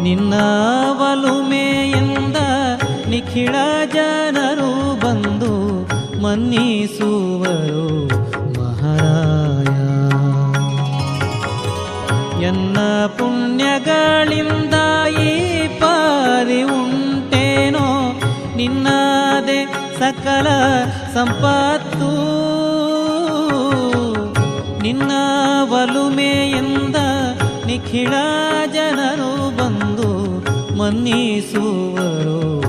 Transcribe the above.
ನಿನ್ನ ಒಲುಮೆಯಿಂದ ನಿಖಿಳ ಜನರು ಬಂದು ಮನ್ನಿಸುವರು ಮಹಾರಾಯ. ಎನ್ನ ಪುಣ್ಯಗಳಿಂದ ಈ ಪಾರಿ ಉಂಟೇನೋ ನಿನ್ನದೇ ಸಕಲ ಸಂಪತ್ತು. ನಿನ್ನ ಒಲುಮೆಯಿಂದ ನಿಖಿಳ ಜನರು ಬಂದು ಮನ್ನಿಸುವರು